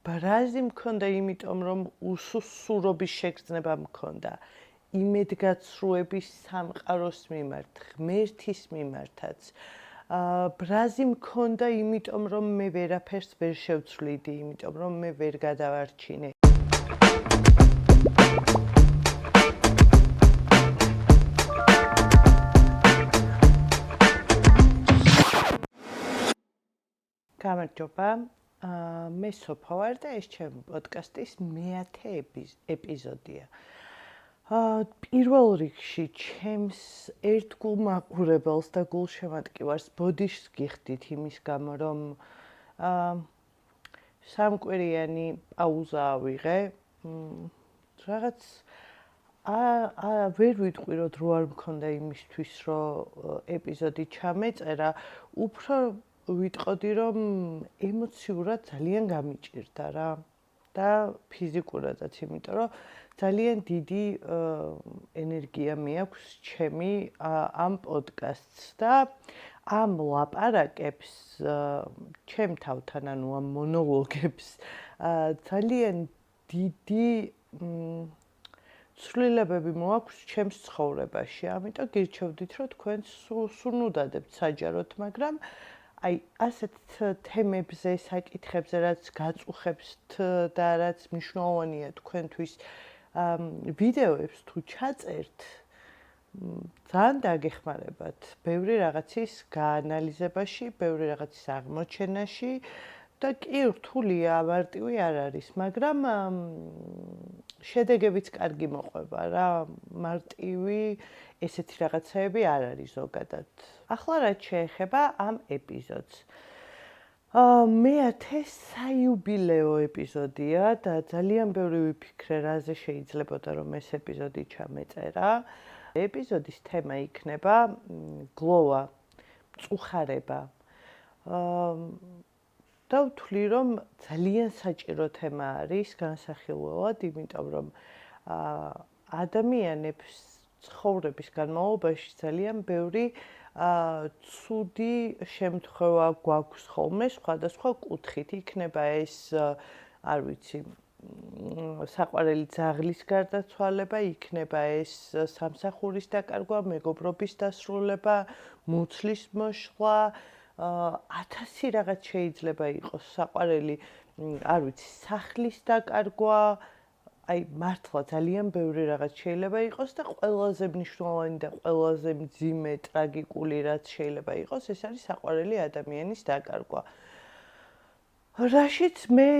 ბრაზი მქონდა, იმიტომ რომ უსუსურობის შეგრძნება მქონდა, იმედგაცრუების სამყაროს მიმართ, ღმერთის მიმართაც. ბრაზი მქონდა, იმიტომ რომ მე ვერაფერს ვერ შევცვლიდი, იმიტომ რომ მე ვერ გადავარჩინე. გამარჯობა. მე სოფო ვარ და ეს ჩემი პოდკასტის მე-10 ეპიზოდია. პირველ რიგში ჩემს ერთგულ მაყურებელს და გულშემატკივარს ბოდიშს გიხდით იმის გამო, რომ სამკვირიანი პაუზა ავიღე. რაღაც ვერ ვიტყვი, რომ დრო არ მქონდა იმისთვის, რომ ეპიზოდი ჩამეწერა, უფრო ვიტყოდი, რომ ემოციურად ძალიან გამიჭირდა რა და ფიზიკურადაც, იმიტომ რომ ძალიან დიდი ენერგია მეაქვს ჩემი ამ პოდკასტს და ამ ლაპარაკებს ჩემ თავთან, ანუ ამ მონოლოგებს ძალიან დიდი ცვლილებები მოაქვს ჩემს ცხოვრებაში. ამიტომ გირჩევდით, რომ თქვენ სუნუდადებთ საჯაროდ, მაგრამ აი ასეთ თემებზე, საკითხებზე, რაც გაწუხებთ და რაც მნიშვნელოვანია თქვენთვის, ვიდეოებს თუ ჩაწერთ, ძალიან დაგეხმარებათ ბევრი რაღაცის გაანალიზებაში, ბევრი რაღაცის აღმოჩენაში და კი რთულია, ამარტივი არ არის, მაგრამ შედეგებიც კარგი მოყვება რა, მარტივი ესეთი რაღაცები არ არის ზოგადად. ახლა რაც შეეხება ამ ეპიზოდს. მე-10 საიუბილეო ეპიზოდია და ძალიან ბევრი ვიფიქრე, რაზე შეიძლებოდა რომ ეს ეპიზოდი ჩამეწერა. ეპიზოდის თემა იქნება გლოვა, მწუხარება. და ვთვლი, რომ ძალიან საჭირო თემა არის განსახილველად, იმიტომ რომ ადამიანებს ცხოვრების განმავლობაში ძალიან ბევრი ცუდი შემთხვევა გვაქვს ხოლმე სხვადასხვა კუთხით. იქნება ეს, არ ვიცი, საყვარელი ძაღლის გარდაცვალება, იქნება ეს სამსახურის დაკარგვა, მეგობრობის დასრულება, მუცლის მოშლა, 1000 რაღაც შეიძლება იყოს, საყვარელი, არ ვიცი, სახლის დაკარგვა, აი მართლა ძალიან ბევრი რაღაც შეიძლება იყოს და ყველაზე მნიშვნელოვანი და ყველაზე მძიმე ტრაგიკული რაც შეიძლება იყოს, ეს არის საყვარელი ადამიანის დაკარგვა. რაშიც მე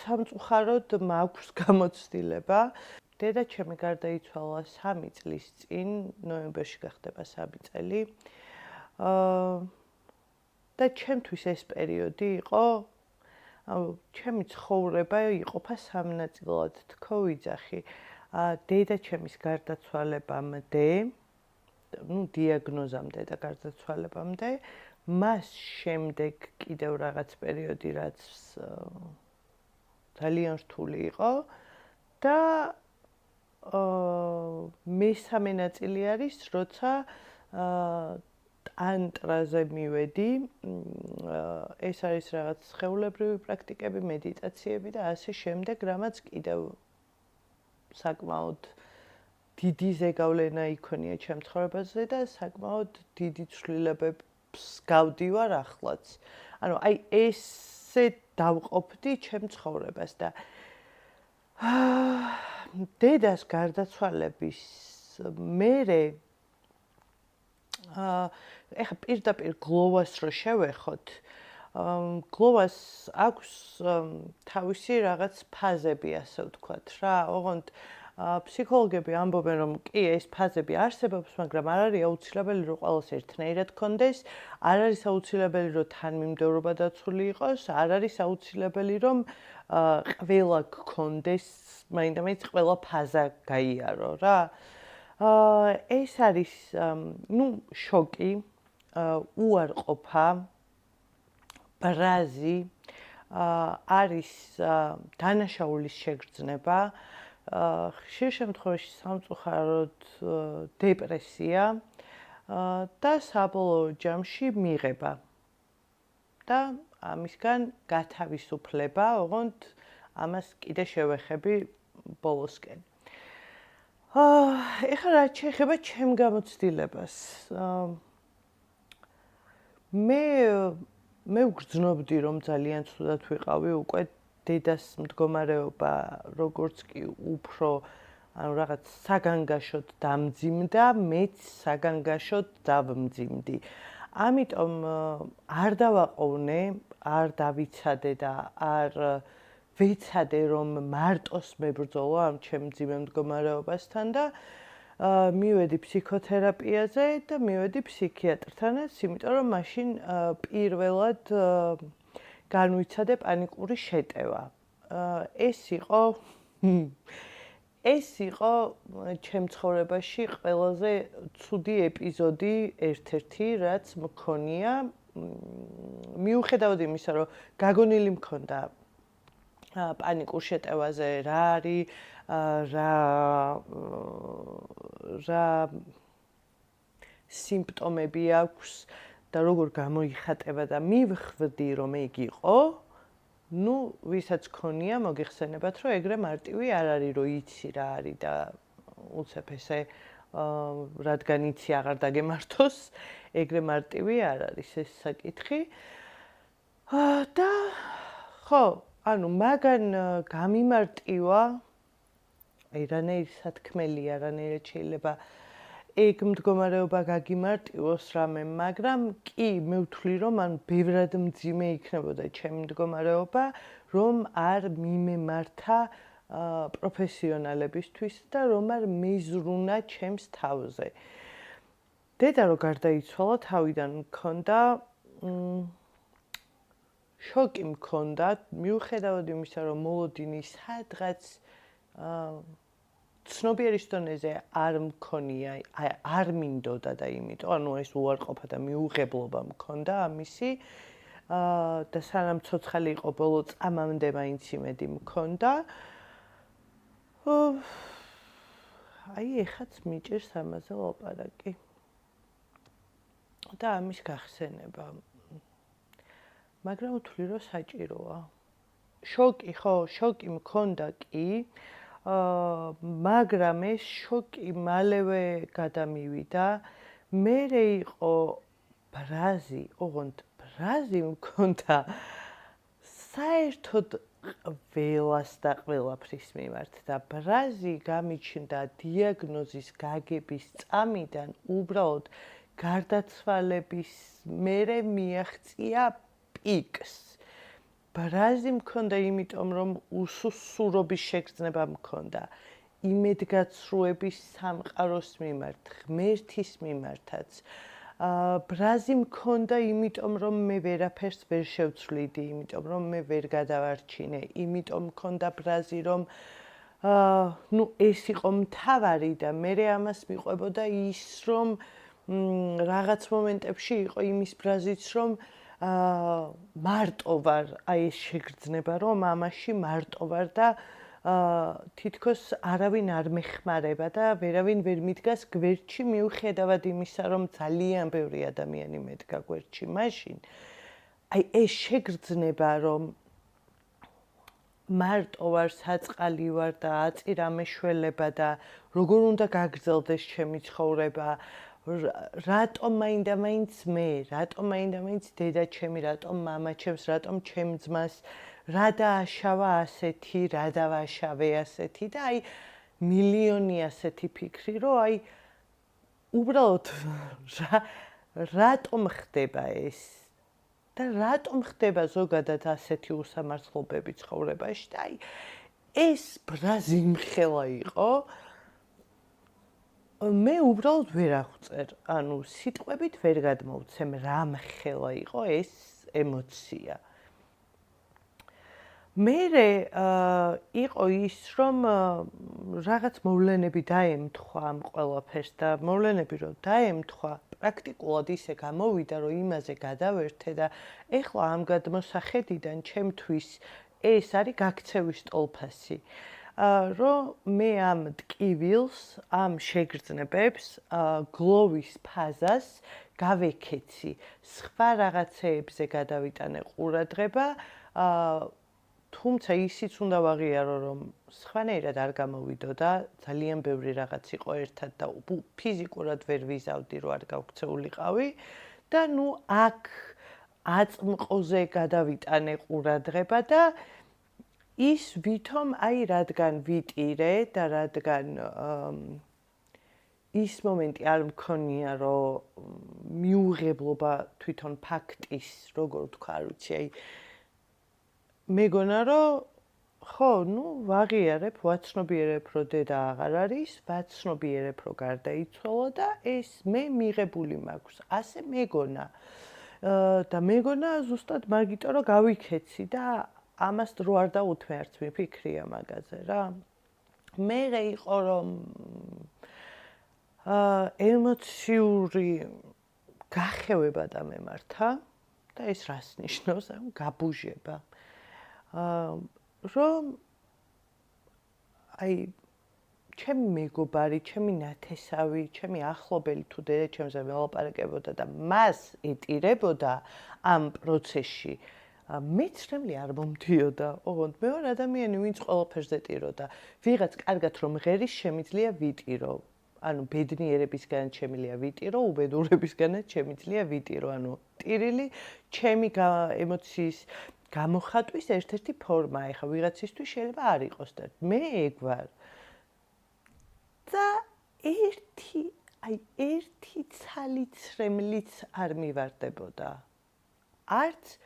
სამწუხაროდ მაქვს გამოცდილება. დედა ჩემი გარდაიცვალა 3 წლის წინ, ნოემბერში გახდება 3 წელი. და ჩემთვის ეს პერიოდი იყო, ჩემი ცხოვრება იყოფა 3 ნაწილად, თქო ვიძახი. დედა ჩემის გარდაცვალებამდე, დიაგნოზამდე და გარდაცვალებამდე, მას შემდეგ კიდევ რაღაც პერიოდი, რაც ძალიან რთული იყო და მესამე ნაწილი არის, როცა ტანტრაზე მივედი, ეს არის რაღაც სხეულებრივი პრაქტიკები, მედიტაციები და ასე შემდეგ, რამაც კიდევ საკმაოდ დიდი ზეგავლენა იქონია ჩემ ცხოვრებაზე და საკმაოდ დიდი ცვლილებებს გავდივარ ახლაც. ანუ აი ესე დავყოფდი ჩემ ცხოვრებას და დედას გარდაცვალების მერე ეხა პირდაპირ გლოვას რო შევეხოთ, გლოვას აქვს თავისი რაღაც ფაზები, ასე ვთქვათ რა. ოღონდ ფსიქოლოგები ამბობენ, რომ კი, ეს ფაზები არსებობს, მაგრამ არ არის აუცილებელი, რომ ყველას ერთნაირად გქონდეს, არ არის აუცილებელი, რომ თანმიმდევრობა დაცული იყოს, არ არის აუცილებელი, რომ ყველა გქონდეს, მაინდა-მაინც ყველა ფაზა გაიარო რა. ეს არის, შოკი, უარყოფა, ბრაზი, არის დანაშაულის შეგრძნება, ხშირ შემთხვევაში სამწუხაროდ დეპრესია და საბოლოო ჯამში მიღება. და ამისგან გათავისუფლება, ოღონდ ამას კიდე შევეხები ბოლოსკენ. ეხლა რაც შეეხება ჩემ გამოცდილებას. მე ვგრძნობდი, რომ ძალიან ცუდად ვიყავი უკვე დედას მდგომარეობა, როგორც კი უფრო ანუ რაღაც საგანგაშოდ დამძიმდა, მეც საგანგაშოდ დავმძიმდი. ამიტომ არ დავაყოვნე, არ დავიცადე და არ ვეცადე რომ მარტოს მებრძოლო ამ ჩემ მძიმე მდგომარეობასთან და მივედი ფსიქოთერაპიაზე და მივედი ფსიქიატრთანაც, იმიტომ რომ მაშინ პირველად განვიცადე პანიკური შეტევა. ეს იყო ჩემ ცხოვრებაში ყველაზე ცუდი ეპიზოდი ერთ-ერთი, რაც მქონია. მიუხედავად იმისა, რომ გაგონილი მქონდა პანიკურ შეტევაზე რა არის, რა სიმპტომები აქვს და როგორ გამოიხატება და მივხვდი რომ ეგ იყო, ну, ვისაც ქონია მოგიხსენებათ, რომ ეგრე მარტივი არ არის, რომ იცი რა არის და უცებ ესე რადგან იცი აღარ დაგემართოს, ეგრე მარტივი არ არის ეს საკითხი. და ხო, ანუ მაგან გამიმარტივა რანაირი სათქმელია, რანაირად შეიძლება ეგ მდგომარეობა გაგიმარტივოს რამე, მაგრამ კი მე ვთვლი, რომ ან ბევრად მძიმე იქნებოდა ჩემი მდგომარეობა, რომ არ მიმემართა პროფესიონალებისთვის და რომ არ მეზრუნა ჩემს თავზე. დედა რო გარდაიცვალა, თავიდან მქონდა შოკი მქონდა, მიუხედავად იმისა, რომ მოლოდინი სადღაც ცნობიერის დონეზე არ მქონია, არ მინდოდა და იმიტომ, ანუ ეს უარყოფა და მიუღებლობა მქონდა ამისი და სანამ ცოცხალი იყო ბოლო წამამდე მაინც იმედი მქონდა. აი ეხაც მიჭირს ამაზე ლაპარაკი. და ამის გახსენება. მაგრამ ვთვლი, რომ საჭიროა. შოკი, ხო, შოკი მქონდა კი, მაგრამ ეს შოკი მალევე გადამივიდა. მერე იყო ბრაზი, ოღონდ ბრაზი მქონდა საერთოდ ყველას და ყველაფრის მიმართ და ბრაზი გამიჩნდა დიაგნოზის გაგების წამიდან უბრალოდ გარდაცვალების მერე მიაღწია პიკს. ბრაზი მქონდა იმიტომ, რომ უსუსურობის შეგრძნება მქონდა, იმედგაცრუების სამყაროს მიმართ, ღმერთის მიმართაც. ბრაზი მქონდა იმიტომ, რომ მე ვერაფერს ვერ შევცვლიდი, იმიტომ, რომ მე ვერ გადავარჩინე, იმიტომ მქონდა ბრაზი, რომ ეს იყო მთავარი და მერე ამას მიყვებოდა ის, რომ რაღაც მომენტებში იყო იმის ბრაზიც, რომ მარტო ვარ, აი ეს შეგრძნება, რომ ამაში მარტო ვარ და თითქოს არავინ არ მეხმარება და ვერავინ ვერ მიდგას გვერდში, მიუხედავად იმისა, რომ ძალიან ბევრი ადამიანი მედგა გვერდში მაშინ. აი ეს შეგრძნება, რომ მარტო ვარ, საწყალი ვარ და აწირა მეშველება და როგორ უნდა გაგრძელდეს ჩემი ცხოვრება, რატომ მაინდა-მაინც მე, რატომ მაინდა-მაინც დედა ჩემი, რატომ მამა ჩემს, რატომ ჩემ ძმას, რა დააშავა ასეთი, რა დავაშავე ასეთი და აი მილიონი ასეთი ფიქრი, რომ აი უბრალოდ რატომ ხდება ეს და რატომ ხდება ზოგადად ასეთი უსამართლობები ცხოვრებაში და აი ეს ბრაზი მხელა იყო. მე უბრალოდ ვერ აღწერ, ანუ სიტყვებით ვერ გადმოვცემ რა მხელა იყო ეს ემოცია. მერე იყო ის, რომ რაღაც მოვლენები დაემთხვა ამ ყველაფერს და მოვლენები რომ დაემთხვა, პრაქტიკულად ისე გამოვიდა, რომ იმაზე გადავერთე და ეხლა ამ გადმოსახედიდან ჩემთვის ეს არის გაქცევის ტოლფასი. რომ მე ამ ტკივილს, ამ შეგრძნებებს, გლოვის ფაზას გავეკეცი, სხვა რაღაცეებზე გადავიტანე ყურადღება, თუმცა ისიც უნდა ვაღიარო, რომ სხვანაირად არ გამოვიდო და ძალიან ბევრი რაღაც იყო ერთად და ფიზიკურად ვერ ვიზავდი, რომ არ გავქცეულიყავი და ნუ აქ აწმყოზე გადავიტანე ყურადღება და ის ვითომ აი რადგან ვიტირე და რადგან ის მომენტი არ მქონია, რომ მიუღებლობა თვითონ ფაქტის, როგორ ვთქვა, არ ვიცი, აი მეგონა, რომ ხო, ნუ ვაღიარებ, ვაცნობიერებ, რომ დედა აღარ არის, ვაცნობიერებ, რომ გარდაიცვალა და ეს მე მიღებული მაქვს. ასე მეგონა. და მეგონა ზუსტად მაგიტო, რომ გავიქეცი და ამას დრო არ დაუთმე არც მიფიქრია მაგაზე რა. მერე იყო, რომ ემოციური გახევება და მემართა და ეს რას ნიშნავს? გაბუჟება. რომ აი ჩემი მეგობარი, ჩემი ნათესავი, ჩემი ახლობელი თუ დედა ჩემზე ველაპარაკებოდა და მას ეტირებოდა ამ პროცესში, მეც რემლი არ მომდიოდა. ოღონდ მე ვარ ადამიანი, ვინც ყველაფერს ეტიროდა. ვიღაც კარგად რომ ღერის შემიძლია ვიტირო. ანუ ბედნიერებისგან შემიძლია ვიტირო, უბედურებისგანაც შემიძლია ვიტირო. ანუ ტირილი ჩემი ემოციის გამოხატვის ერთ-ერთი ფორმაა. ეხლა ვიღაცისთვის შეიძლება არ იყოს და მე ეგ ვარ. და ერთი ცალიცრემლიც არ მივარდებოდა. არც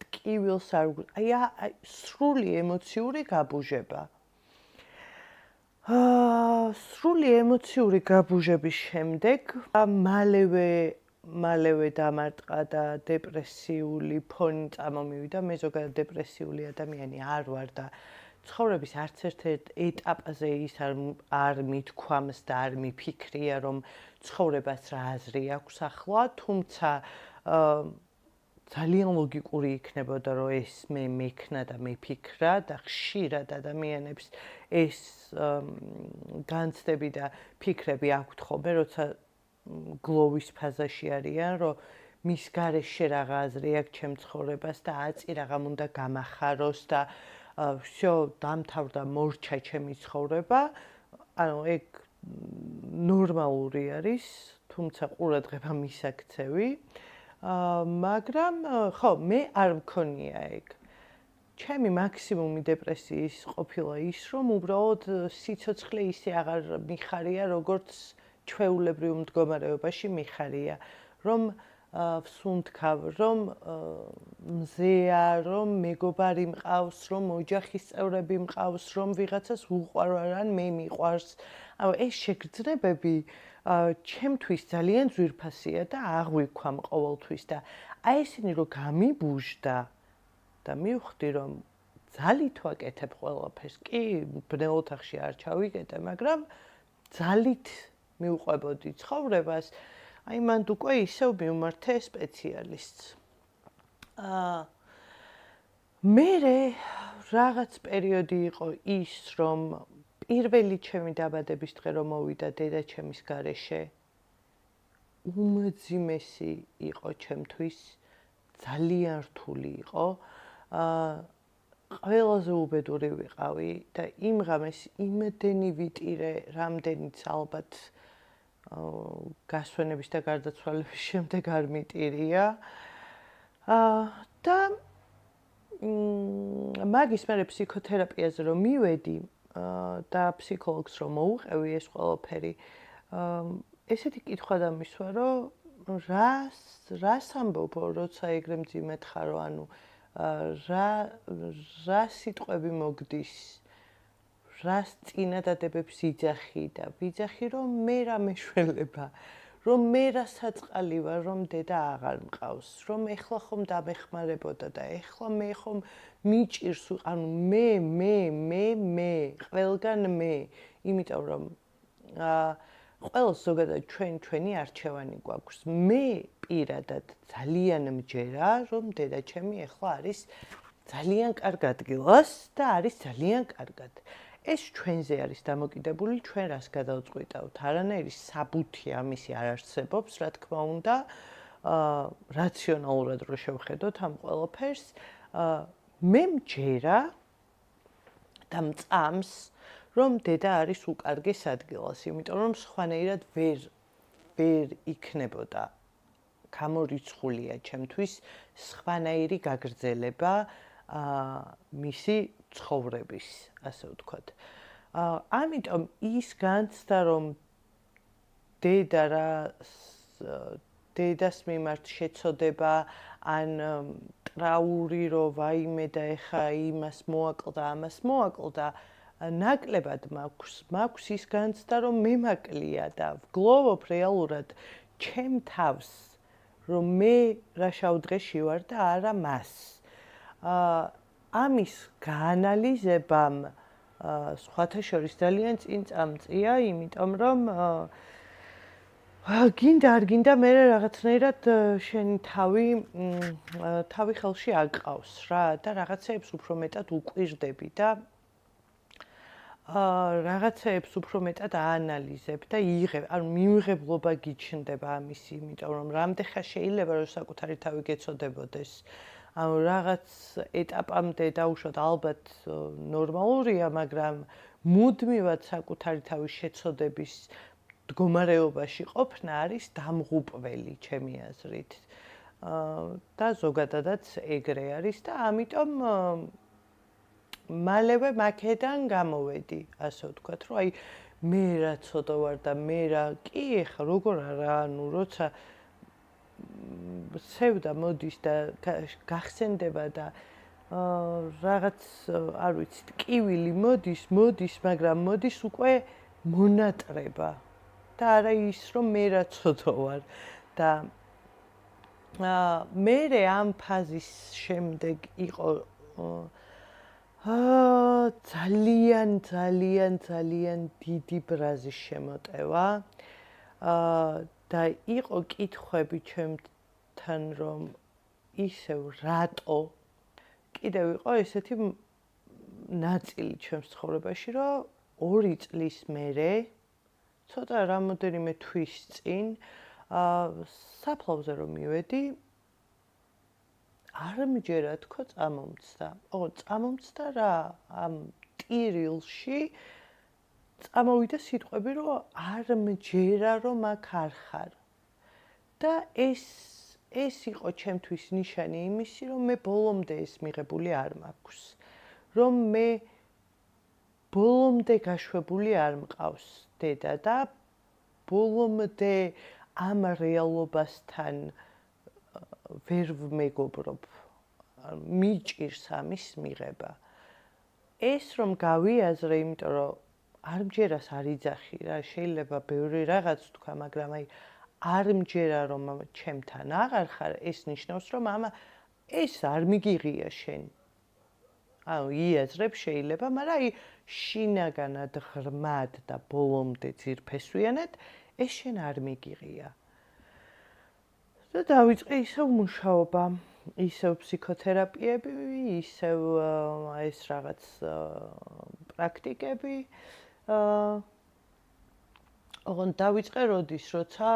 ტკივილს არ აი სრული ემოციური გაბუჟება. სრული ემოციური გაბუჟების შემდეგ მალევე დამარტყა და დეპრესიული ფონი წამომივიდა. მე ზოგადად დეპრესიული ადამიანი არ ვარ და ცხოვრების არც ერთ ეტაპზე ის არ მithქვამს და არ მიფიქრია, რომ ცხოვრებას რა აზრი აქვს ახლა, თუმცა ძალიან ლოგიკური იქნებოდა, რომ ეს მე მექნა და მეფიქრა და ხშირად ადამიანებს ეს განცდები და ფიქრები აქვთ ხოლმე, როცა გლოვის ფაზაში არიან, რომ მის გარეშე რაღა აზრი აქვს ჩემ ცხოვრებას და აწი რაღაც უნდა გამახაროს და всё დამთავრდა, მორჩა ჩემი ცხოვრება. ანუ ეგ ნორმალური არის, თუმცა ყურადღება მისაქცევი. მაგრამ ხო, მე არ მქონია ეგ. ჩემი მაქსიმუმი დეპრესიის ყოფილა ის, რომ უბრალოდ სიცოცხლე ისე აღარ მიხარია, როგორც ჩვეულებრივ მდგომარეობაში მიხარია, რომ ვსუნთქავ, რომ მზეა, რომ მეგობარი მყავს, რომ ოჯახის წევრები მყავს, რომ ვიღაცას უყვარ ან მე მიყვარს. ანუ ეს შეგრძნებები ჩემთვის ძალიან ძვირფასია და აღვიქვამ ყოველთვის და აი ესენი რომ გამიბუჟდა და მივხვდი, რომ ძალით ვაკეთებ ყველაფერს. კი, ბნელ ოთახში არ ჩავიკეტე, მაგრამ ძალით მივყვებოდი ცხოვრებას. აი მანდ უკვე ისევ მივმართე სპეციალისტს. მერე რაღაც პერიოდი იყო ის, რომ პირველი ჩემი დაბადების დღე რომ მოვიდა დედა ჩემის გარეშე, უმძიმესი იყო ჩემთვის, ძალიან რთული იყო. ყველაზე უბედური ვიყავი და იმ ღამეს იმდენი ვიტირე, რამდენიც ალბათ გასვენების და გარდაცვალების შემდეგ არ მიტირია. და მაგის მერე ფსიქოთერაპიაზე რომ მივედი და ფსიქოლოგს რომ მოუყევი ეს ყველაფერი, ესეთი კითხვა დამისვა, რომ რას ამბობ, როცა ეგრე მძიმედ ხარო, ანუ რა სიტყვები მოგდის, რას წინადადებებს იძახი და ვიძახი, რომ მე რა მეშველება, რომ მე რა საწყალი ვარ, რომ დედა აღარ მყავს, რომ ეხლა ხომ დამეხმარებოდა და ეხლა მე ხომ მიჭირს, ანუ მე, ყველგან მე, იმიტომ რომ ყველს ზოგადად ჩვენი არჩევანი გვაქვს. მე პირადად ძალიან მჯერა, რომ დედა ჩემი ეხლა არის ძალიან კარგ ადგილას და არის ძალიან კარგად. ეს ჩვენზე არის დამოკიდებული, ჩვენ რას გადავწყვიტავთ. არანაირი საბუთი ამისი არ არსებობს, რა თქმა უნდა, რაციონალურად რო შევხედოთ ამ ყველაფერს, მე მჯერა და მწამს, რომ დედა არის უკარგეს ადგილას, იმიტომ რომ სხვანაირად ვერ იქნებოდა გამორიცხულია ჩემთვის სხვანაირი გაგრძელება მისი ცხოვრების, ასე ვთქვათ. ამიტომ ის განცდა, რომ დედას მიმართ შეცოდება, ან ტრაური, რომ ვაიმე და ეხა იმას მოაკლდა, ამას მოაკლდა, ნაკლებად მაქვს ის განცდა, რომ მე მაკლია და ვგლოვობ რეალურად ჩემ თავს, რომ მე რა შავდღეში ვარ და არა მას. ამის გაანალიზებამ სხვათა შორის ძალიან წინ წამწია, იმიტომ რომ გინდა არ გინდა მე რაღაცნაირად შენი თავი ხელში აკყავს რა და რაღაცეებს უფრო მეტად უკვირდები და რაღაცეებს უფრო მეტად აანალიზებ და იღებ, ანუ მიმღებლობა გიჩნდება ამის, იმიტომ რომ რამდენხა შეიძლება რომ საკუთარი თავი გეცოდებოდეს. ანუ რაღაც ეტაპამდე დაუშვათ ალბათ ნორმალურია, მაგრამ მუდმივად საკუთარი თავის შეცოდების მდგომარეობაში ყოფნა არის დამღუპველი ჩემი აზრით. და ზოგადადაც ეგრე არის და ამიტომ მალევე მაქედან გამოვედი, ასე ვთქვათ, რომ აი მე რა ცოტა ვარ და მე რა კი ეხა როგორ არა, ანუ როცა სევდა მოდის და გახსენდება და რაღაც არ ვიცი, ტკივილი მოდის, მაგრამ მოდის უკვე მონატრება და არა ის, რომ მე რა ცოტა ვარ და მე ამ ფაზის შემდეგ იყო ძალიან დიდი ბრაზის შემოტევა და იყო კითხვები ჩემთან, რომ ისევ რატო კიდევ იყო ესეთი ნაწილი ჩემს ცხოვრებაში, რომ 2 წლის მერე ცოტა რამოდენიმე თვის წინ საფლავზე რომ მივედი, არ მჯერა თქო წამომცდა. წამომცდა რა, ამ ტირილში წამოვიდა სიტყვები, რომ არ მჯერა რომ აქ არ ხარ. და ეს იყო ჩემთვის ნიშანი იმისი, რომ მე ბოლომდე ეს მიღებული არ მაქვს. რომ მე ბოლომდე გაშვებული არ მყავს დედა და ბოლომდე ამ რეალობასთან ვერ ვმეგობრობ. მიჭირს ამის მიღება. ეს რომ გავიაზრე, იმიტომ რომ არ მჯერას არ იძახი რა, შეიძლება ბევრი რაღაც თქვა, მაგრამ აი არ მჯერა რომ ჩემთან აღარ ხარ, ეს ნიშნავს რომ ეს არ მიგიღია შენ. ანუ იაზრებ შეიძლება, მაგრამ აი შინაგანად ღრმად და ბოლომდე ძირფესვიანად ეს შენ არ მიგიღია. და დავიწყე ისევ მუშაობა, ისევ ფსიქოთერაპიები, ისევ ეს რაღაც პრაქტიკები. ოღონდ დავიწყე როდის, როცა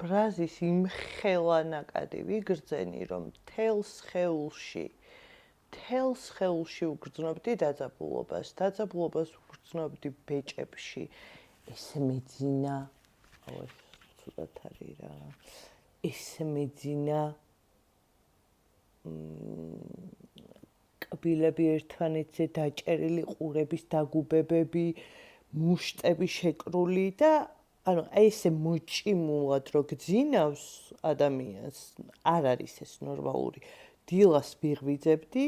ბრაზის იმხელა ნაკადი ვიგრძენი, რომ თელს ხეულში უგრძნობდი დაძაბულობას უგრძნობდი ბეჭებში. ესე მეძინა, ცუდად არის რა. ესე მეძინა კბილები ერთმანეთზე დაჭერილი, ყურების დაგუბებები, მუშტები შეკრული და ანუ ესე მოჭიმულად რო გძინავს ადამიანს, არ არის ეს ნორმალური. დილას ვიღვიძებდი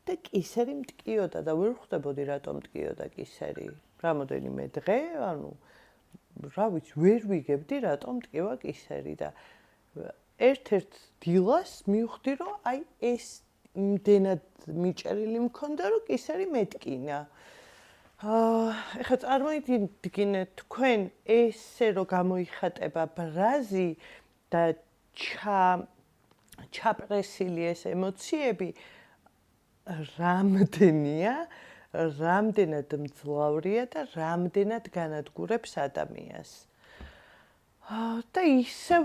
და კისერი მტკიოდა და ვერ ხვდებოდი რატომ მტკიოდა კისერი. რამოდენიმე დღე, ანუ რა ვიცი, ვერ ვიგებდი რატომ მტკივა კისერი და ერთ-ერთ დილას მივხვდი, რომ აი ეს იმდენად მიჭერილი მქონდა, რომ კისერი მეტკინა. ეხლა წარმოიდგინეთ თქვენ ესე რომ გამოიხატება ბრაზი და ჩაპრესილი ეს ემოციები რამდენია, რამდენად მძლავრია და რამდენად განადგურებს ადამიანს. და ისევ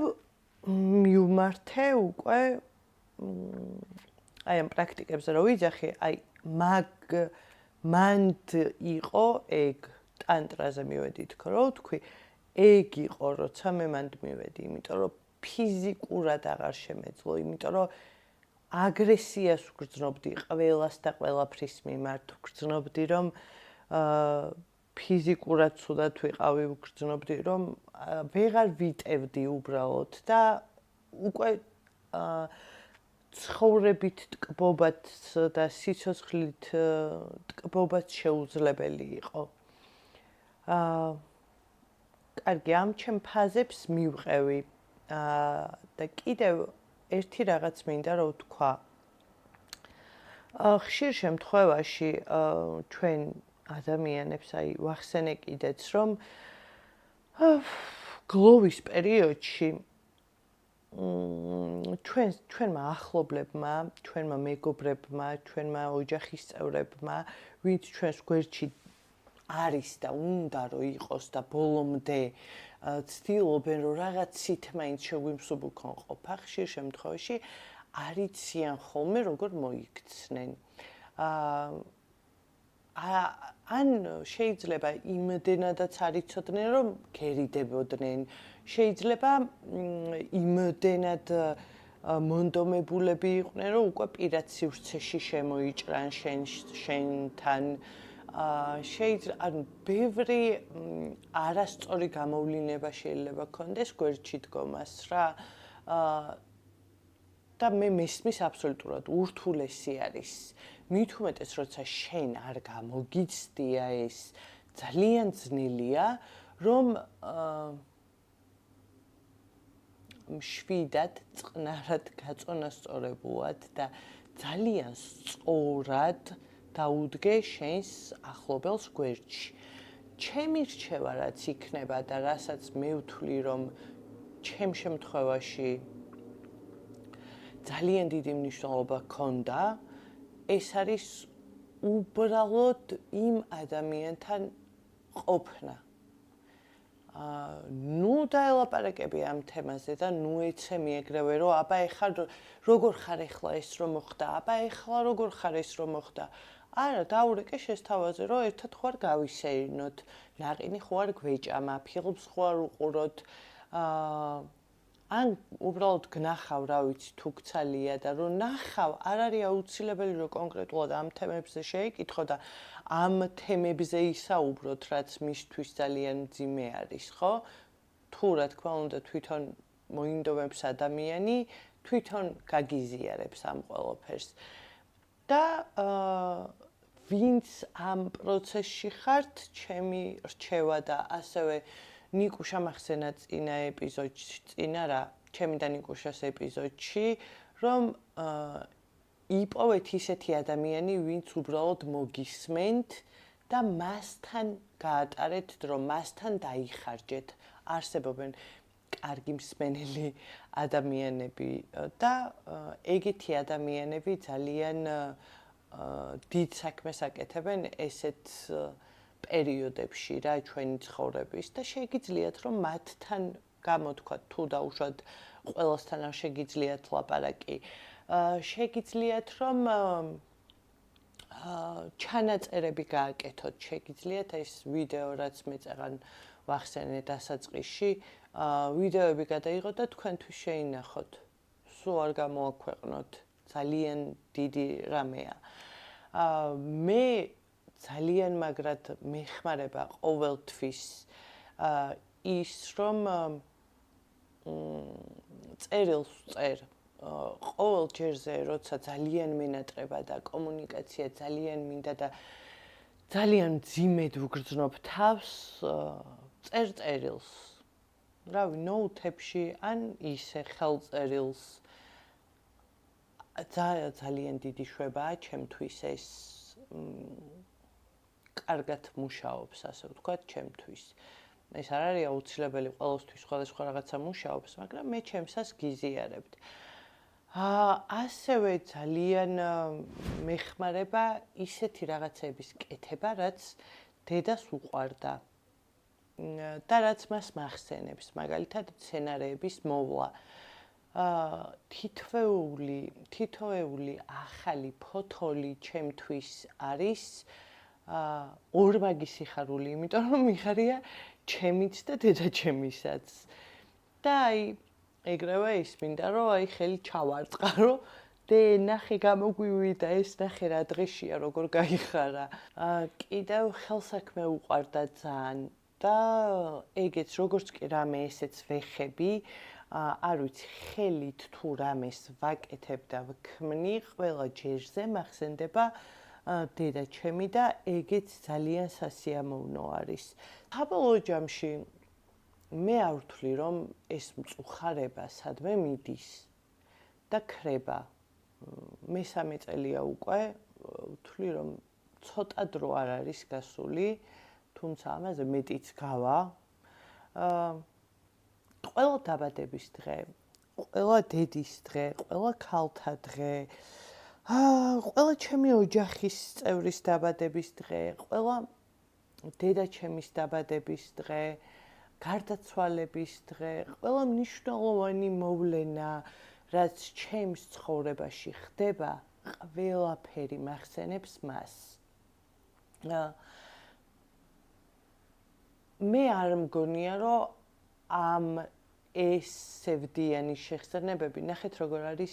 მივმართე უკვე აი ამ პრაქტიკებზე რო ვიძახი, აი მანდ იყო ეგ ტანტრაზე მივედი თქო რო თქვი, ეგ იყო როცა მე მანდ მივედი, იმიტომ რომ ფიზიკურად აღარ შემეძლო, იმიტომ რომ აგრესიას ვგრძნობდი ყველას და ყველაფრის მიმართ, ვგრძნობდი რომ ფიზიკურად ცუდად ვიყავი, ვგრძნობდი რომ ვეღარ ვიტევდი უბრალოდ და უკვე ცხოვრებით ტკბობაც და სიცოცხლით ტკბობაც შეუძლებელი იყო. კარგი, ამ ჩემ ფაზებს მივყევი და კიდევ ერთი რაღაც მინდა რომ ვთქვა. ხშირ შემთხვევაში ჩვენ ადამიანებს აი ვახსენე კიდეც რომ გლოვის პერიოდში ჩვენმა ახლობლებმა, ჩვენმა მეგობრებმა, ჩვენმა ოჯახის წევრებმა, ვინც ჩვენს გვერდში არის და უნდა რომ იყოს და ბოლომდე ცდილობენ რომ რაღაცით მაინც შეგვიმსუბუქონ ყოფა, ხშირ შემთხვევაში არ იციან ხოლმე როგორ მოიქცნენ. ან შეიძლება იმდენადაც არ იცოდნენ რომ გერიდებოდნენ, შეიძლება იმდენად მონდომებულები იყვნენ რომ უკვე პირად სივრცეში შემოიჭრან შენთან. შეიძლება ანუ ბევრი არასწორი გამოვლინება შეიძლება ქონდეს გვერდში დგომას რა. და მე მესმის აბსოლუტურად ურთულესი არის. მით უმეტეს როცა შენ არ გამოგიცდია ეს, ძალიან ძნელია რომ მშვიდად, წყნარად გაწონასწორებულად და ძალიან სწორად დაუდგე შენს ახლობელს გვერდში. ჩემი რჩევა რაც იქნება და რასაც მე ვთვლი რომ ჩემ შემთხვევაში ძალიან დიდი მნიშვნელობა ჰქონდა, ეს არის უბრალოდ იმ ადამიანთან ყოფნა. ნუ დაელაპარაკები ამ თემაზე და ნუ ეცემი ეგრევე რომ აბა ეხლა როგორ ხარ ეხლა ეს რომ მოხდა, აბა ეხლა როგორ ხარ ეს რომ მოხდა. არა, დაურეკე შესთავაზე რომ ერთად ხوار გავისეირნოთ, ნაყინი ხوار გვეჭამა, ფილმს ხوار უყუროთ. ან უბრალოდ გნახავ რა ვიცი თუ გცალია და რომ ნახავ არ არის აუცილებელი რომ კონკრეტულად ამ თემებზე შეეკითხო და ამ თემებზე ისაუბროთ რაც მისთვის ძალიან მძიმე არის, ხო? თუ რა თქმა უნდა თვითონ მოინდომებს ადამიანი, თვითონ გაგიზიარებს ამ ყველაფერს. და ვინც ამ პროცესში ხართ, ჩემი რჩევა და ასევე ნიკუშა მახსენა წინა ეპიზოდში, წინა რა, ჩემი და ნიკუშას ეპიზოდში, რომ იპოვეთ ისეთი ადამიანი, ვინც უბრალოდ მოგისმენთ და მასთან გაატარეთ დრო, მასთან დაიხარჯეთ. არსებობენ კარგი მსმენელი ადამიანები და ეგეთი ადამიანები ძალიან დიდ საქმეს აკეთებენ ესეთ პერიოდებში რა ჩვენი ცხოვრების და შეგიძლიათ რომ მათთან გამოთქვათ თუ დაუშვათ ყველასთან არ შეგიძლიათ ლაპარაკი. შეგიძლიათ რომ ჩანაწერები გააკეთოთ, შეგიძლიათ ეს ვიდეო რაც მე წაღან ვახსენე დასაწყისში, ვიდეოები გადაიღოთ და თქვენთვის შეინახოთ. სულ არ გამოაქვეყნოთ, ძალიან დიდი რამეა. მე ძალიან მაგრად მეხმარება ყოველთვის ის რომ წერილს წერ ყოველ ჯერზე როცა ძალიან მენატრება და კომუნიკაცია ძალიან მინდა და ძალიან ძიმედ ვგრძნობ თავს წერ წერილს რავი ნოუთებში ან ისე ხელწერილს ძალიან დიდი შვებაა ჩემთვის ეს კარგად მუშაობს, ასე ვთქვათ, ჩემთვის. ეს არ არის აუცილებელი ყოველთვის სხვადასხვა რაღაცა მუშაობს, მაგრამ მე ჩემსას გიზიარებთ. ასევე ძალიან მეხმარება ისეთი რაღაცების კეთება, რაც დედას უყვარდა და რაც მას მახსენებს, მაგალითად მცენარეების მოვლა. თითოეული ახალი ფოთოლი ჩემთვის არის ორმაგი სიხარული, იმიტომ რომ მიხარია ჩემიც და დედაჩემისაც. და აი ეგრევე ისმინდა, რომ აი ხელი ჩავარწყარო, ნახე გამოგვივიდა ეს, ნახე რა დღეშია, როგორ გაიხარა. კიდევ ხელსაქმე უყვარდა ძალიან და ეგეც როგორც კი რამე ესეც ვეხები, არ ვიცი, ხელით თუ რამეს ვაკეთებ და ვქმნი, ყველა ჯერზე მახსენდება დედაჩემი და ეგეც ძალიან სასიამოვნო არის. საბოლოო ჯამში მე არ ვთვლი, რომ ეს მწუხარება სადმე მიდის და ქრება. მესამე წელია უკვე, ვთვლი, რომ ცოტა დრო არ არის გასული, თუმცა ამაზე მეტიც გავა. ყველა დაბადების დღე, ყველა დედის დღე, ყველა ქალთა დღე, ყველა ჩემი ოჯახის წევრის დაბადების დღე, ყველა დედაჩემის დაბადების დღე, გარდაცვალების დღე, ყველა მნიშვნელოვანი მოვლენა, რაც ჩემს ცხოვრებაში ხდება, ყველაფერი მახსენებს მას. მე არ მგონია, რომ ამ ესევდიანი შეხსენებები, ნახეთ როგორ არის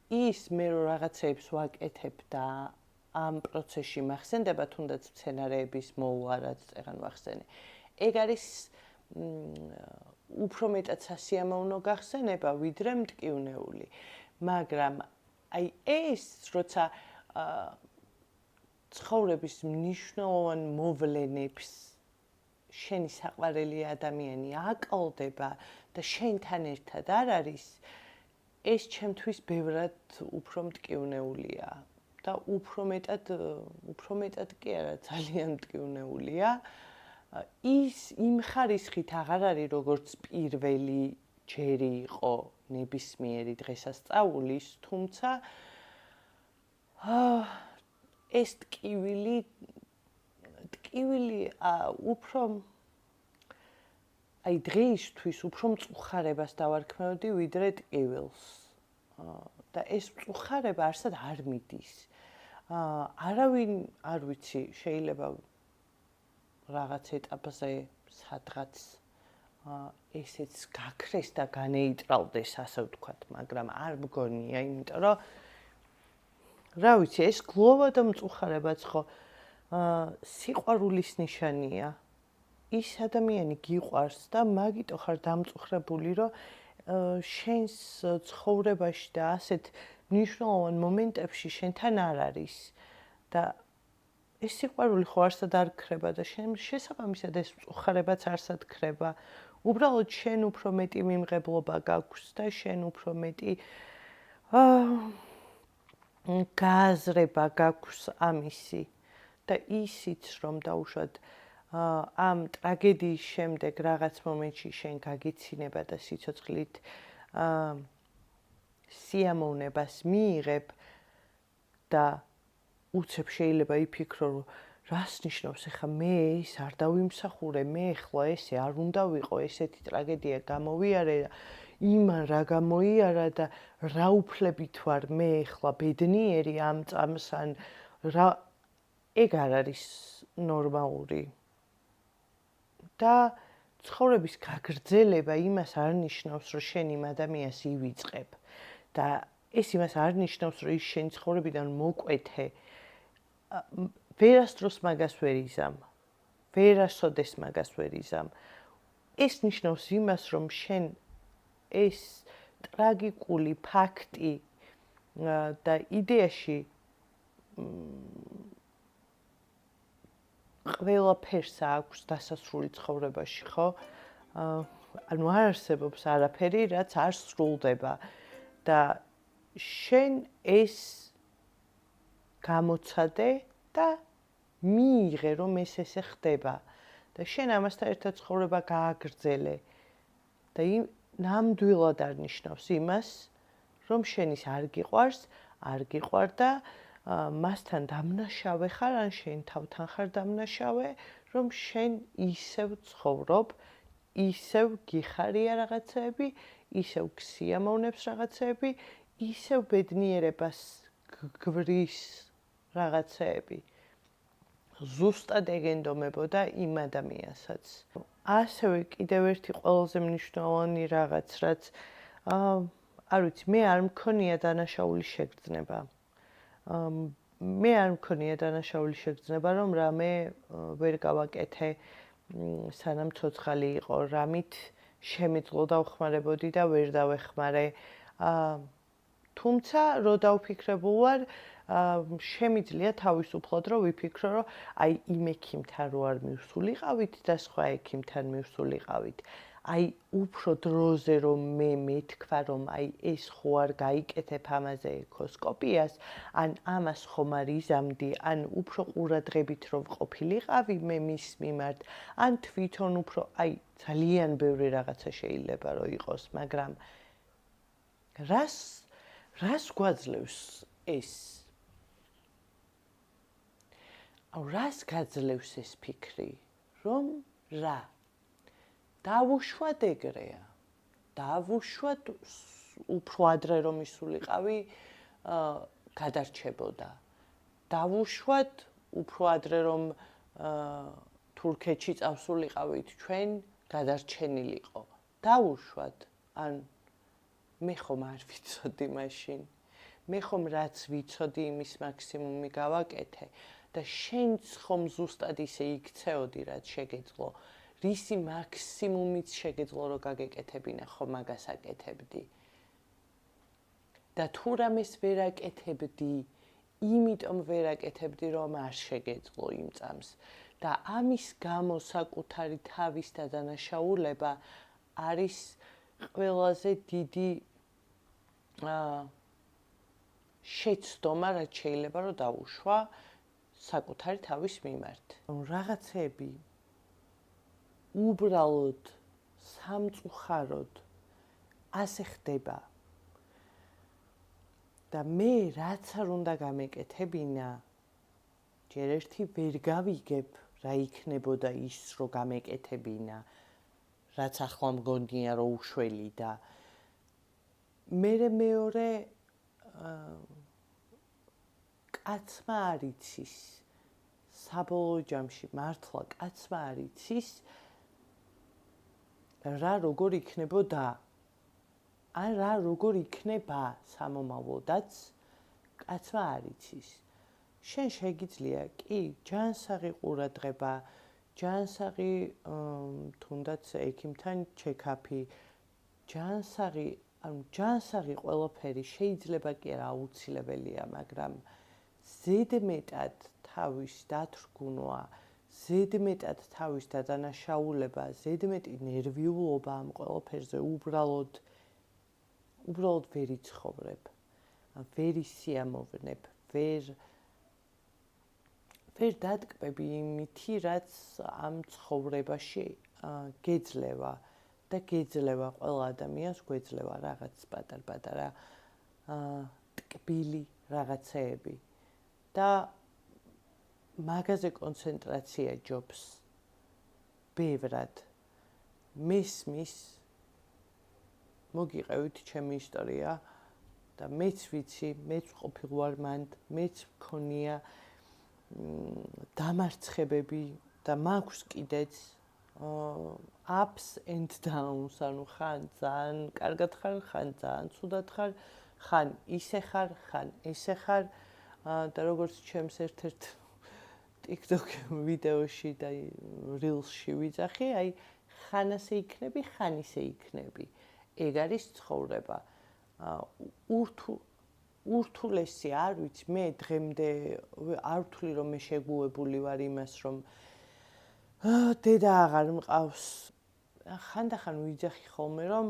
ის მე რო რაღაცებს ვაკეთებ და ამ პროცესში მახსენდება თუნდაც მცენარეების მოვლა, რაც წეგან ვახსენე. ეგ არის უფრო მეტად სასიამოვნო გახსენება, ვიდრე მტკივნეული. მაგრამ აი ეს, როცა ცხოვრების მნიშვნელოვან მოვლენებს შენი საყვარელი ადამიანი აკლდება და შენთან ერთად არ არის, ეს ჩემთვის ბევრად უფრო მტკივნეულია და უფრო მეტად კი არა, ძალიან მტკივნეულია. ის იმ ხარისხით აღარ არის, როგორც პირველი ჯერი იყო ნებისმიერი დღესასწაულის, თუმცა ეს ტკივილი უფრო აი დღეისთვის უფრო მწუხარებას დავარქმევდი ვიდრე ტკივილს. და ეს მწუხარება არსად არ მიდის. არავინ არ ვიცი, შეიძლება რაღაც ეტაპზე სადღაც ესეც გაქრეს და განეიტრალდეს, ასე ვთქვათ, მაგრამ არ მგონია, იმიტომ რომ რა ვიცი, ეს გლოვა და მწუხარებაც ხო სიყვარულის ნიშანია. ის ადამიანი გიყვარს და მაგიტო ხარ დამწუხრებული, რომ შენს ცხოვრებაში და ასეთ მნიშვნელოვან მომენტებში შენთან არ არის და ეს სიყვარული ხო არსად არ ქრება და შესაბამისად ეს მწუხარებაც არსად ქრება. უბრალოდ შენ უფრო მეტი მიმღებლობა გაქვს და შენ უფრო მეტი გააზრება გაქვს ამისი და ისიც რომ დაუშვათ ამ ტრაგედიის შემდეგ რაღაც მომენტში შენ გაგიცინება და სიცოცხლით სიამოვნებას მიიღებ და უცებ შეიძლება იფიქრო, რომ რას ნიშნავს ახლა მე ის არ დავიმსახურე, მე ახლა ესე არ უნდა ვიყო, ესეთი ტრაგედია გამოვიარე და იმან რა გამოიარა და რა უფლებით ვარ მე ახლა ბედნიერი ამ წამს ან რა ეგ არ არის ნორმალური. და ცხოვრების გაგრძელება იმას არ ნიშნავს, რომ შენ იმ ადამიანს ივიწყებ და ეს იმას არ ნიშნავს, რომ ის შენი ცხოვრებიდან მოკვეთე. ვერასდროს მაგას ვერ იზამ. ვერასოდეს მაგას ვერ იზამ. ეს ნიშნავს იმას, რომ შენ ეს ტრაგიკული ფაქტი და იდეაში ყველაფერს აქვს დასასრული ცხოვრებაში, ხო? ანუ არ არსებობს არაფერი, რაც არ სრულდება და შენ ეს გამოცადე და მიიღე, რომ ეს ესე ხდება და შენ ამასთან ერთად ცხოვრება გააგრძელე და ნამდვილად არ ნიშნავს იმას, რომ შენ ის არ გიყვარ და მასთან დამნაშავე ხარ, ან შენ თავთან ხარ დამნაშავე, რომ შენ ისევ ცხოვრობ, ისევ გიხარია რაღაცეები, ისევ გსიამოვნებს რაღაცეები, ისევ ბედნიერებას გვრის რაღაცეები. ზუსტად ეგენდომებოდა იმ ადამიანსაც. ასევე კიდევ ერთი ყველაზე მნიშვნელოვანი რაღაც, რაც არ ვიცი, მე არ მქონია დანაშაული შეგრძნება. მე არ მქონია დანაშაული შეგრძნება, რომ რამე ვერ გავაკეთე, სანამ ცოცხალი იყო, რამით შემეძლო დავხმარებოდი და ვერ დავეხმარე. თუმცა, რო დავფიქრებულ ვარ, შემიძლია თავისუფლად რო ვიფიქრო, რომ აი იმ ექიმთან რო არ მივსულიყავით და სხვა ექიმთან მივსულიყავით. აი უფრო დროზე რომ მე მეთქვა, რომ აი ეს ხო არ გაიკეთებ ამაზე ეკოსკოპიას, ან ამას ხომ არ იზამდი, ან უფრო ყურადღებით რომ ყოფილიყავი მე მის მიმართ, ან თვითონ უფრო აი ძალიან ბევრი რაღაცა შეიძლება რომ იყოს, მაგრამ რას გვაძლევს ეს? რას გაძლევს ეს ფიქრი? რომ რა? დავუშვათ ეგრეა. დავუშვათ უფრო ადრე რომ ისულიყავი, გადარჩებოდა. დავუშვათ უფრო ადრე რომ თურქეთში წავსულიყავით ჩვენ, გადარჩენილიყო. დავუშვათ. ან მე ხომ არ ვიცოდი მაშინ. მე ხომ რაც ვიცოდი იმის მაქსიმუმი გავაკეთე და შენც ხომ ზუსტად ისე იქცეოდი, რაც შეგეძლო. რისი მაქსიმუმიც შეგეძლო რომ გაგეკეთებინა, ხომ მაგას აკეთებდი. და თუ რამეს ვერ აკეთებდი, იმიტომ ვერ აკეთებდი, რომ არ შეგეძლო იმ წამს. და ამის გამო საკუთარი თავის დადანაშაულება არის ყველაზე დიდი შეცდომა, რაც შეიძლება რომ დავუშვა საკუთარი თავის მიმართ. რაღაცები უბრალოდ სამწუხაროდ ასე ხდება. და მე რაც არ უნდა გამეკეთებინა, ჯერ ერთი ვერ გავიგებ რა იქნებოდა ის, რომ გამეკეთებინა, რაც ახლა მგონია რომ უშველი და მეორე კაცმა არ იცის, საბოლოო ჯამში მართლა კაცმა არ იცის, რა როგორ იქნებოდა, ან რა როგორ იქნება სამომავლოდაც, კაცმა არ იცის. შენ შეგიძლია კი ჯანსაღი ყურადღება, ჯანსაღი თუნდაც ექიმთან ჩეკაპი, ჯანსაღი ყველაფერი შეიძლება კი არა აუცილებელია, მაგრამ ზედმეტად თავის დათრგუნვა, ზედმეტად თავის დადანაშაულება, ზედმეტი ნერვიულობა ამ ყველაფერზე უბრალოდ ვერ იცხოვრებ, ვერ ისიამოვნებ, ვერ დატკბები იმითი, რაც ამ ცხოვრებაში გეძლევა და გეძლევა ყველა ადამიანს, გვეძლევა რაღაც პატარ-პატარა ტკბილი რაღაცეები და მაგაზე კონცენტრაცია ჯობს ბევრად. მესმის, მოგიყევით ჩემი ისტორია და მეც ვიცი, მეც ყოფილ ვარ მანდ, მეც მქონია დამარცხებები და მაქვს კიდეც ups and downs, ანუ ხან ძალიან კარგად ხარ, ხან ძალიან ცუდად ხარ, ხან ისე ხარ, ხან ესე ხარ და როგორც ჩემს ერთ-ერთ TikTok ვიდეოში და Reels-ში ვიძახი, აი ხან ასე იქნები, ხან ისე იქნები. ეგ არის ცხოვრება. ურთულესი არ ვიცი, მე დღემდე არ ვთვლი რომ მე შეგუებული ვარ იმას, რომ დედა აღარ მყავს. ხანდახან ვიძახი ხოლმე, რომ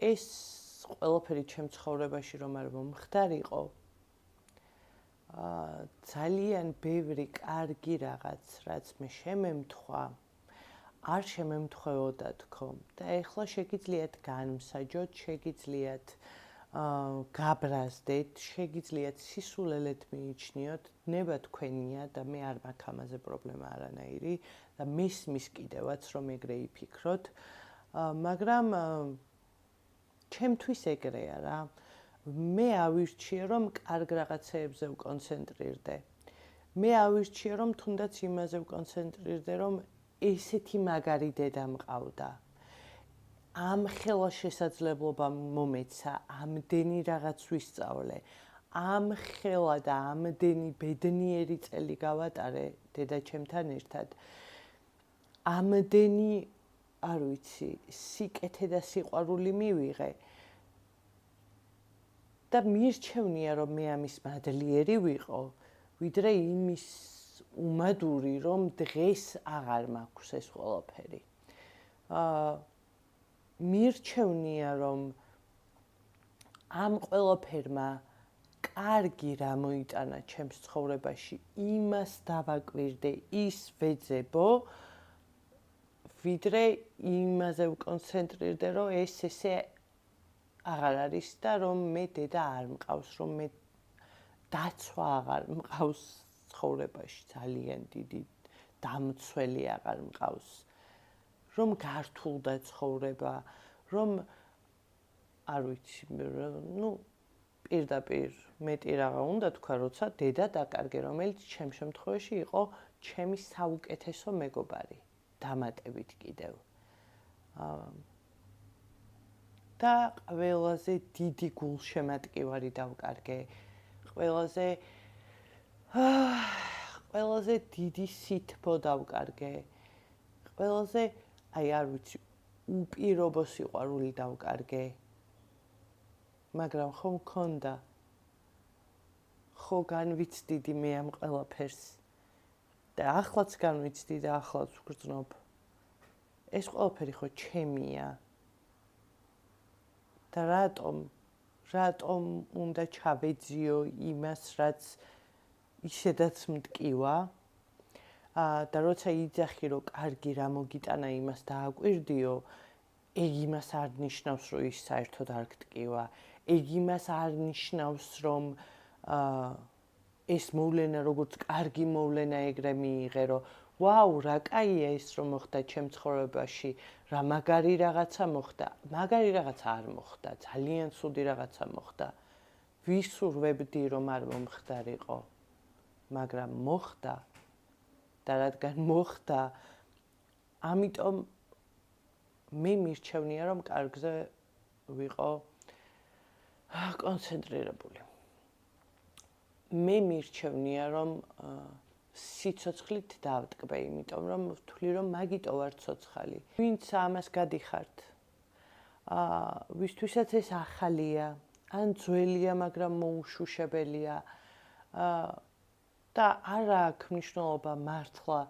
ეს ყველაფერი ჩემ ცხოვრებაში რომ არ მომხდარიყო, ძალიან ბევრი კარგი რაღაც, რაც მე შემემთხვა, არ შემემთხვეოდა თქო და ეხლა შეგიძლიათ განმსაჯოთ, შეგიძლიათ გაბრაზდეთ, შეგიძლიათ სისულელეთ მიიჩნიოთ, ნება თქვენია და მე არ მაქვს ამაზე პრობლემა არანაირი და მისმის კიდევაც რომ ეგრე იფიქროთ, მაგრამ ჩემთვის ეგრეა რა. მე ავირჩიე რომ კარგ რაღაცეებზე ვკონცენტრირდე. მე ავირჩიე რომ თუნდაც იმაზე ვკონცენტრირდე რომ ესეთი მაგარი დედა მყავდა. ამ ხელა შესაძლებლობა მომეცა, ამდენი რაღაც ვისწავლე, ამ ხელა და ამდენი ბედნიერი წელი გავატარე დედაჩემთან ერთად. ამდენი, არ ვიცი, სიკეთე და სიყვარული მივიღე. და მირჩევნია რომ მე ამის მადლიერი ვიყო, ვიდრე იმის უმადური რომ დღეს აღარ მაქვს ეს ყველაფერი. მირჩევნია რომ ამ ყველაფერმა კარგი რა მოიტანა ჩემს ცხოვრებაში, იმას დავაკვირდე, ის ვეძებო, ვიდრე იმაზე ვკონცენტრირდე რომ ეს ესე აღარ არის და რომ მე დედა არ მყავს, რომ მე დაცვა აღარ მყავს ცხოვრებაში ძალიან დიდი დამცველი აღარ მყავს, რომ გართულდა ცხოვრება, რომ არ ვიცი, პირდაპირ მეტი რაღა უნდა თქვა, როცა დედა დაკარგე, რომელიც ჩემ შემთხვევაში იყო ჩემი საუკეთესო მეგობარი, დამატებით კიდევ. და ყველაზე დიდი გულშემატკივარი დავკარგე, ყველაზე დიდი სითბო დავკარგე, ყველაზე, არ ვიცი, უპირობო სიყვარული დავკარგე. მაგრამ ხო მქონდა, ხო განვიცდიდი მე ამ ყველაფერს და ახლაც განვიცდი და ახლაც ვგრძნობ. ეს ყველაფერი ხო ჩემია. და რატომ უნდა ჩავეძიო იმას, რაც ისედაც მტკივა და როცა იძახი რომ კარგი რა მოგიტანა იმას დააკვირდიო, ეგ იმას არ ნიშნავს რომ ის საერთოდ არ გტკივა, ეგ იმას არ ნიშნავს რომ ეს მოვლენა როგორც კარგი მოვლენა ეგრე მიიღე, რომ ვაუ, რა კაია ის რომ მოხდა ჩემ ცხოვრებაში, რა მაგარი რაღაცა მოხდა. მაგარი რაღაცა არ მოხდა, ძალიან ცუდი რაღაცა მოხდა. ვისურვებდი რომ არ მომხდარიყო, მაგრამ მოხდა და რადგან მოხდა, ამიტომ მე მირჩევნია რომ კარგზე ვიყო კონცენტრირებული. მე მირჩევნია რომ სიცოცხლით დავტკბე, იმიტომ რომ ვთვლი რომ მაგიტო ვარ ცოცხალი. ვინც ამას გადიხართ, ვისთვისაც ეს ახალია, ან ძველია, მაგრამ მოუშუშებელია და არ აქვს მნიშვნელობა მართლა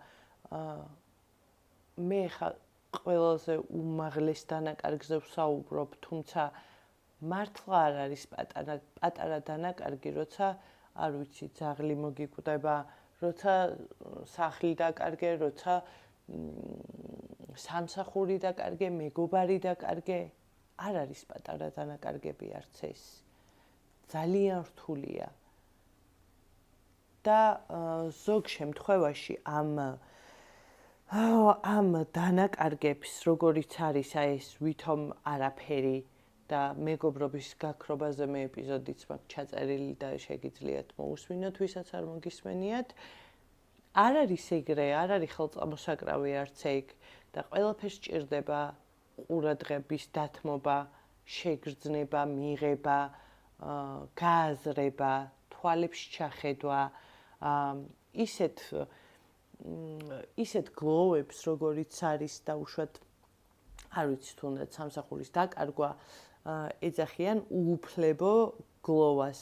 მე ხა ყველაზე უმაღლეს დანაკარგზე ვსაუბრობ, თუმცა მართლა არ არის პატარა დანაკარგი, როცა არ ვიცი, ძაღლი მოგიკვდება, როცა სახლი დაკარგე, როცა სამსახური დაკარგე, მეგობარი დაკარგე, არ არის პატარა დანაკარგები არც ეს. ძალიან რთულია. და ზოგ შემთხვევაში ამ დანაკარგებს, როგორიც არის ეს ვითომ არაფერი და მეგობრობის გაქრობაზე მე ეპიზოდიც მაქვს ჩაწერილი და შეგიძლიათ მოусმინოთ, ვისაც არ მოგისმენიათ. არ არის ეგრე, არ არის ხელწამოსაკრავი არც ეგ და ყველაფერს ჭირდება ყურადღების დათმობა, შეგრძნება, მიღება, გააზრება, თვალებს ჩახედვა, ისეთ გლოვებს, როგორიც არის დაუშვათ, არ ვიცი, თუნდაც სამსახურის დაკარგვა, ეძახიან უუფლებო გლოვას.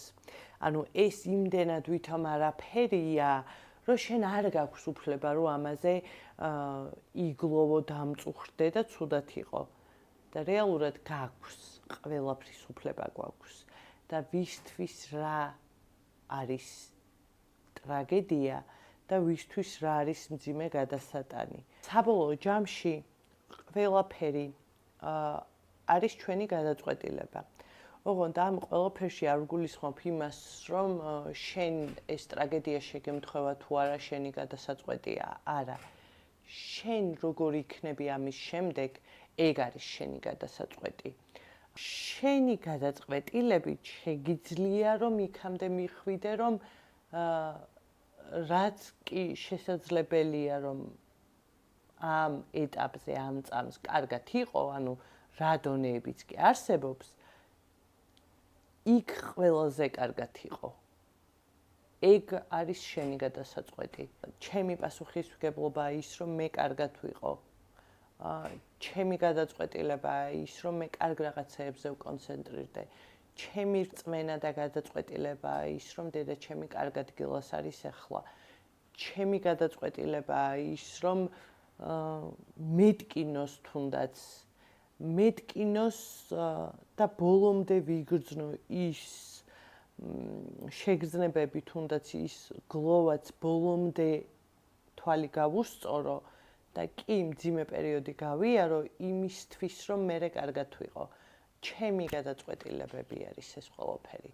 ანუ ეს იმდენად ვითომ არაფერია, რომ შენ არ გაქვს უფლება, რომ ამაზე იგლოვო, დამწუხრდე და ცუდად იყო. და რეალურად გაქვს, ყველაფრის უფლება გვაქვს. და ვისთვის რა არის ტრაგედია და ვისთვის რა არის მძიმე გადასატანი. საბოლოო ჯამში ყველაფერი არის ჩვენი გადაწყვეტილება. ოღონდ ამ ყველაფერში არ გულისხმობ იმას, რომ შენ ეს ტრაგედია შეგემთხვევა თუ არა შენი გადასაწყვეტია. არა. შენ როგორ იქნები ამის შემდეგ, ეგ არის შენი გადასაწყვეტი. შენი გადაწყვეტილებით შეგიძლია რომ იქამდე მიხვიდე, რომ რაც კი შესაძლებელია რომ ამ ეტაპზე ამ წამს კარგად იყო, ანუ რა დონეებიც კი არსებობს, იქ ყველაზე კარგად იყო. ეგ არის შენი გადასაწყვეტი. ჩემი პასუხისმგებლობაა ის, რომ მე კარგად ვიყო. ჩემი გადაწყვეტილებაა ის, რომ მე კარგ რაღაცეებზე ვკონცენტრირდე. ჩემი რწმენა და გადაწყვეტილებაა ის, რომ დედა ჩემი კარგ ადგილას არის ახლა. ჩემი გადაწყვეტილებაა ის, რომ მეტკინოს თუნდაც მეტკინოს და ბოლომდე ვიგრძნო ის შეგრძნებები თუნდაც ის გლოვაც ბოლომდე თვალი გავუსწორო და კი მძიმე პერიოდი გავიარო იმისთვის რომ მე კარგად ვიყო. ჩემი გადაწყვეტილებები არის ეს ყველაფერი.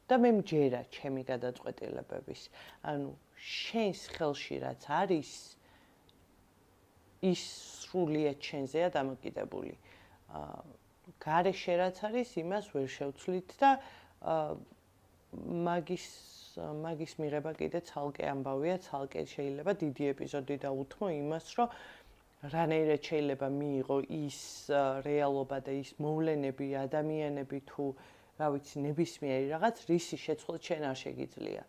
და მე მჯერა ჩემი გადაწყვეტილებების. ანუ შენს ხელში რაც არის ის სრულიად შენზეა დამოკიდებული. გარეშე რაც არის, იმას ვერ შევცვლით და მაგის მიღება კიდე ცალკე ამბავია, ცალკე შეიძლება დიდი ეპიზოდი დაუთმო იმას, რომ რანაირად შეიძლება მიიღო ის რეალობა და ის მოვლენები, ადამიანები თუ რა ვიცი, ნებისმიერი რაღაც, რისი შეცვლით შენ არ შეგიძლია.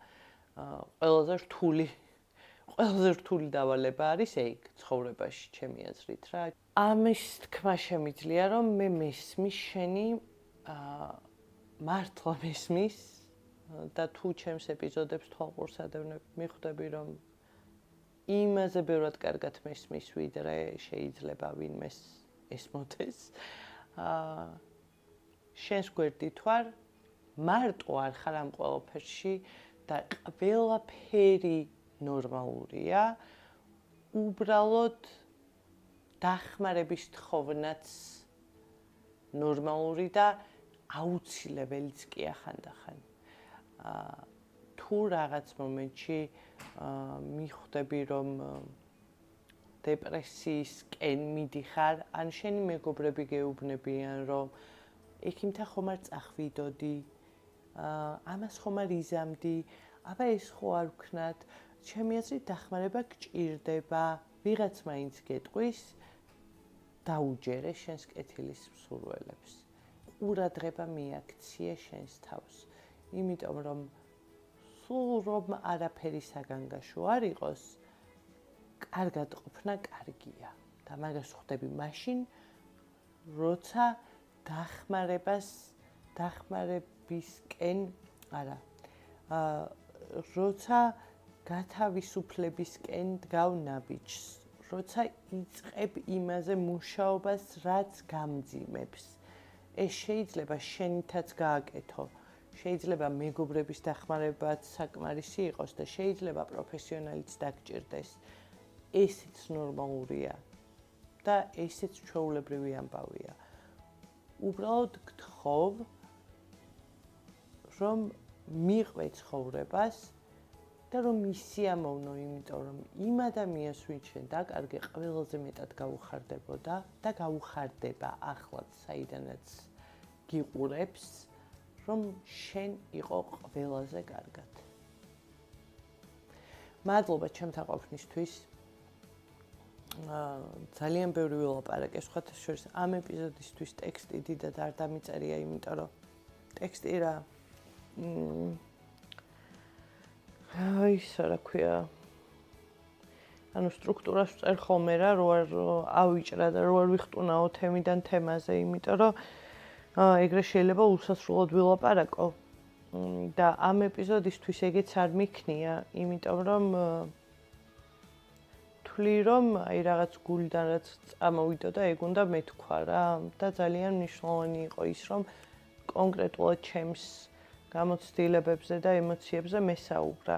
ყველაზე რთული დავალება არის ეგ ცხოვრებაში, ჩემი აზრით რა. ამის თქმა შემიძლია, რომ მე მესმის შენი მართლა მესმის და თუ ჩემს ეპიზოდებს თვალყურს ადევნებ, მიხვდები, რომ იმაზე ბევრად კარგად მესმის, ვიდრე შეიძლება ვინმეს ესმოდეს. შენს გვერდით ვარ, მარტო არ ხარ ამ ყველაფერში და ყველაფერი ნორმალურია. უბრალოდ დახმარების თხოვნაც ნორმალური და აუცილებელიც კი ახანდახან. თუ რაღაც მომენტში მიხვდები, რომ დეპრესიისკენ მიდიხარ, ან შენი მეგობრები გეუბნებიან, რომ ექიმთან ხომ არ წახვიდოდი, ამას ხომ არ იზამდი, აბა ეს ხო არ ვქნათ, ჩემი აზრით დახმარება გჭირდება, ვიღაც მაინც გეტყვის, დაუჯერე შენს კეთილის მსურველებს. ყურადღება მიაქციე შენს თავს. იმიტომ რომ სულ რომ არაფერი საგანგაშო არ იყოს, კარგად ყოფნა კარგია. და მაგას ხვდები მაშინ, როცა როცა გათავისუფლებისკენ დგავ ნაბიჯს, როცა იწყებ იმაზე მუშაობას, რაც გამძიმებს. ეს შეიძლება შენითაც გააკეთო. შეიძლება მეგობრების დახმარებაც საკმარისი იყოს და შეიძლება პროფესიონალიც დაგჭირდეს. ესეც ნორმალურია და ესეც ჩვეულებრივი ამბავია. უბრალოდ გთხოვ, რომ მიყვე ცხოვრებას და რომ ისიამოვნო, იმიტომ რომ იმ ადამიანს, ვინც შენ დაკარგე, ყველაზე მეტად გაუხარდებოდა და გაუხარდება ახლაც, საიდანაც გიყურებს, რომ შენ იყო ყველაზე კარგად. მადლობა ჩემთან ყოფნისთვის. ძალიან ბევრი ვილაპარაკე, სხვათა შორის ამ ეპიზოდისთვის ტექსტი დიდად არ დამიწერია, იმიტომ რომ ტექსტი რა ისა რა ქვია, ანუ სტრუქტურას ვწერ ხოლმე რა, რო არ ავიჭრა და რო არ ვიხტუნაო თემიდან თემაზე, იმიტომ რომ ეგრე შეიძლება უსასრულოდ ვილაპარაკო და ამ ეპიზოდისთვის ეგეც არ მიქნია, იმიტომ რომ თვლი რომ აი რაღაც გულიდან რაც წამოვიდო და ეგ უნდა მეთქვა რა და ძალიან მნიშვნელოვანი იყო ის რომ კონკრეტულად ჩემს გამოცდილებებზე და ემოციებზე მესაუბრა.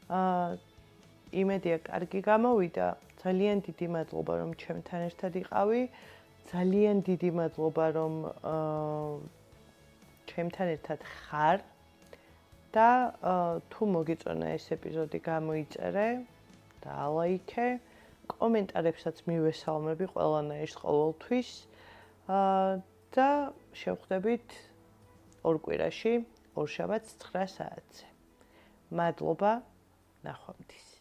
იმედია კარგი გამოვიდა. ძალიან დიდი მადლობა რომ ჩემთან ერთად იყავი. ძალიან დიდი მადლობა რომ ჩემთან ერთად ხარ და თუ მოგეწონა ეს ეპიზოდი გამოიწერე და ალაიქე. კომენტარებსაც მივესალმები ყველანაირს ყოველთვის. და შევხვდებით ორ კვირაში, ორ შაბათს 9 საათზე. მადლობა, ნახვამდის.